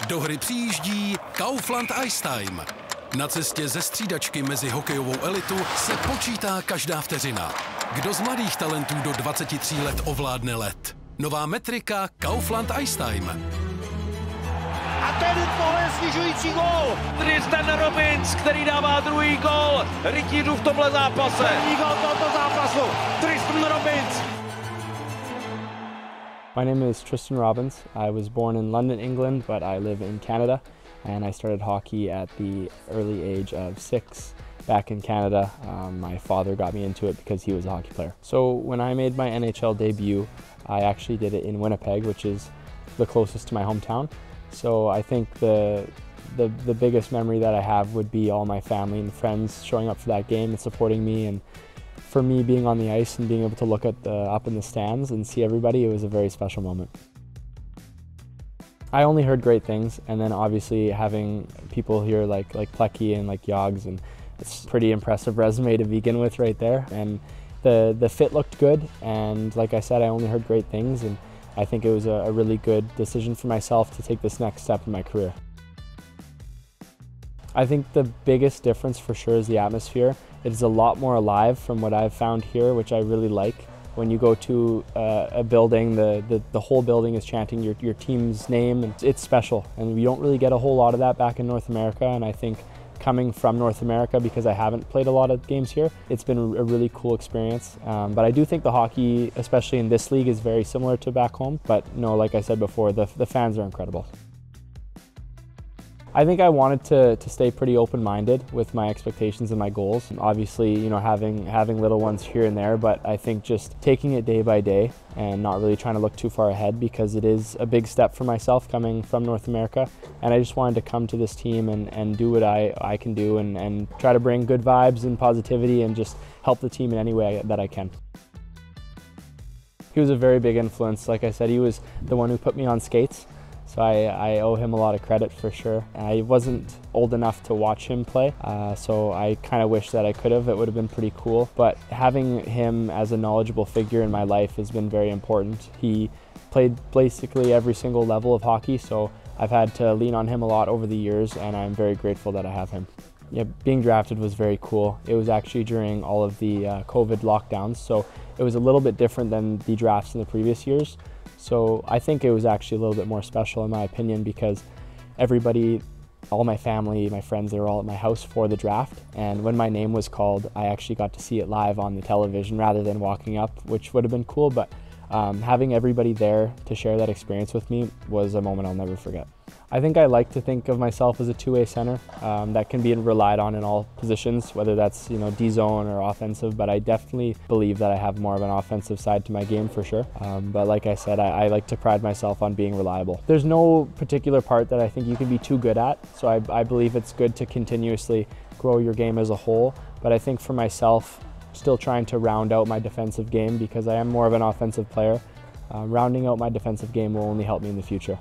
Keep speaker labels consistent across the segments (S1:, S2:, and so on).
S1: Do hry přijíždí Kaufland ICE Time. Na cestě ze střídačky mezi hokejovou elitu se počítá každá vteřina. Kdo z mladých talentů do 23 let ovládne led? Nová metrika Kaufland ICE Time.
S2: A ten pohled snižující gól.
S3: Tristen Robins, který dává druhý gól Rytířů v tomhle zápase.
S2: První gól tohoto zápasu. Tristen Robins.
S4: My name is Tristan Robins. I was born in London, England, but I live in Canada, and I started hockey at the early age of 6 back in Canada. My father got me into it because he was a hockey player. So when I made my NHL debut, I actually did it in Winnipeg, which is the closest to my hometown. So I think the biggest memory that I have would be all my family and friends showing up for that game and supporting me, and for me being on the ice and being able to look at up in the stands and see everybody, it was a very special moment. I only heard great things, and then obviously having people here like Plecky and like Yogs, and it's a pretty impressive resume to begin with right there. And the fit looked good, and like I said, I only heard great things, and I think it was a really good decision for myself to take this next step in my career. I think the biggest difference for sure is the atmosphere. It is a lot more alive from what I've found here, which I really like. When you go to a building, the whole building is chanting your team's name, and it's special. And we don't really get a whole lot of that back in North America, and I think coming from North America, because I haven't played a lot of games here, it's been a really cool experience. But I do think the hockey, especially in this league, is very similar to back home. But no, like I said before, the fans are incredible. I think I wanted to stay pretty open-minded with my expectations and my goals. And obviously, you know, having little ones here and there, but I think just taking it day by day and not really trying to look too far ahead, because it is a big step for myself coming from North America. And I just wanted to come to this team and do what I can do, and try to bring good vibes and positivity and just help the team in any way that I can. He was a very big influence. Like I said, he was the one who put me on skates. So I owe him a lot of credit for sure. I wasn't old enough to watch him play, so I kind of wish that I could have. It would have been pretty cool. But having him as a knowledgeable figure in my life has been very important. He played basically every single level of hockey, so I've had to lean on him a lot over the years, and I'm very grateful that I have him. Yeah, being drafted was very cool. It was actually during all of the COVID lockdowns, so it was a little bit different than the drafts in the previous years. So I think it was actually a little bit more special in my opinion, because everybody, all my family, my friends, they were all at my house for the draft. And when my name was called, I actually got to see it live on the television rather than walking up, which would have been cool. But having everybody there to share that experience with me was a moment I'll never forget. I think I like to think of myself as a two-way center that can be relied on in all positions, whether that's, you know, D-zone or offensive, but I definitely believe that I have more of an offensive side to my game for sure. But like I said, I like to pride myself on being reliable. There's no particular part that I think you can be too good at, so I believe it's good to continuously grow your game as a whole, but I think for myself, still trying to round out my defensive game, because I am more of an offensive player. Rounding out my defensive game will only help me in the future.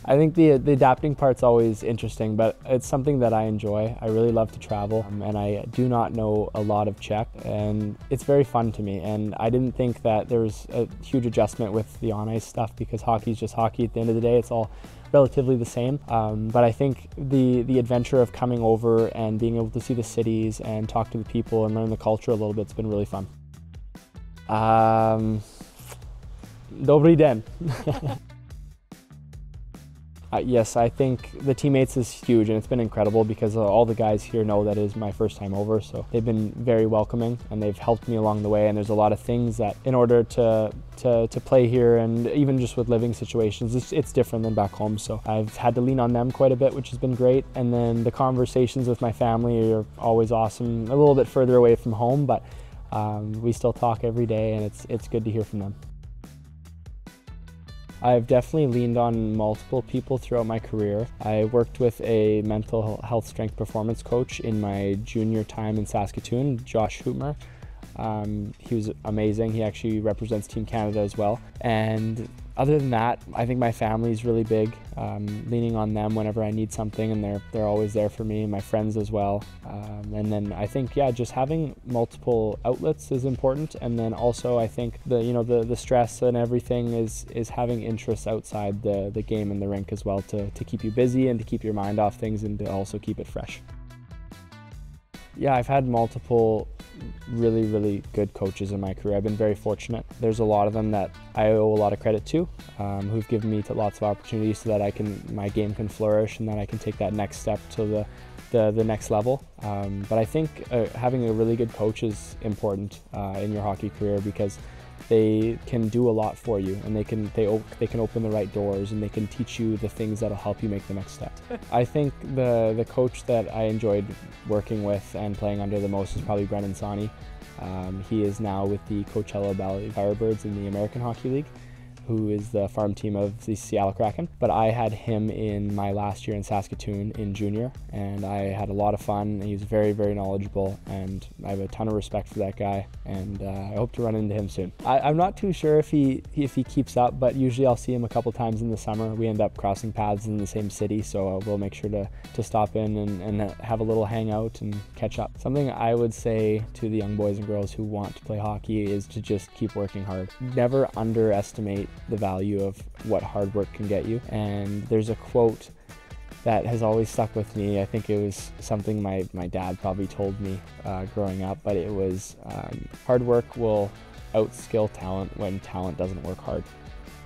S4: I think the adapting part's always interesting, but it's something that I enjoy. I really love to travel, and I do not know a lot of Czech, and it's very fun to me. And I didn't think that there was a huge adjustment with the on-ice stuff, because hockey's just hockey at the end of the day. It's all relatively the same. But I think the adventure of coming over and being able to see the cities and talk to the people and learn the culture a little bit's been really fun. Dobrý den. Yes, I think the teammates is huge, and it's been incredible, because all the guys here know that it is my first time over, so they've been very welcoming and they've helped me along the way. And there's a lot of things that in order to play here, and even just with living situations, it's different than back home, so I've had to lean on them quite a bit, which has been great. And then the conversations with my family are always awesome, a little bit further away from home, but we still talk every day, and it's good to hear from them. I've definitely leaned on multiple people throughout my career. I worked with a mental health strength performance coach in my junior time in Saskatoon, Josh Hootmer. He was amazing. He actually represents Team Canada as well. And Other than that, I think my family is really big, leaning on them whenever I need something, and they're always there for me, and my friends as well. And then I think, yeah, just having multiple outlets is important, and then also I think the stress and everything is having interests outside the game and the rink as well to keep you busy and to keep your mind off things and to also keep it fresh. Yeah, I've had multiple really good coaches in my career. I've been very fortunate. There's a lot of them that I owe a lot of credit to, who've given me lots of opportunities so that my game can flourish and that I can take that next step to the next level. But I think having a really good coach is important in your hockey career, because they can do a lot for you, and they can open the right doors, and they can teach you the things that'll help you make the next step. I think the coach that I enjoyed working with and playing under the most is probably Brennan Sawney. He is now with the Coachella Valley Firebirds in the American Hockey League, who is the farm team of the Seattle Kraken. But I had him in my last year in Saskatoon in junior, and I had a lot of fun. He was very knowledgeable, and I have a ton of respect for that guy, and I hope to run into him soon. I'm not too sure if he keeps up, but usually I'll see him a couple times in the summer. We end up crossing paths in the same city, so we'll make sure to stop in and have a little hangout and catch up. Something I would say to the young boys and girls who want to play hockey is to just keep working hard. Never underestimate the value of what hard work can get you. And there's a quote that has always stuck with me. I think it was something my dad probably told me growing up, but it was hard work will outskill talent when talent doesn't work hard.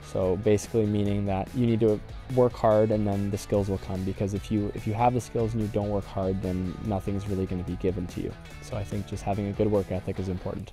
S4: So basically meaning that you need to work hard and then the skills will come, because if you have the skills and you don't work hard, then nothing's really going to be given to you. So I think just having a good work ethic is important.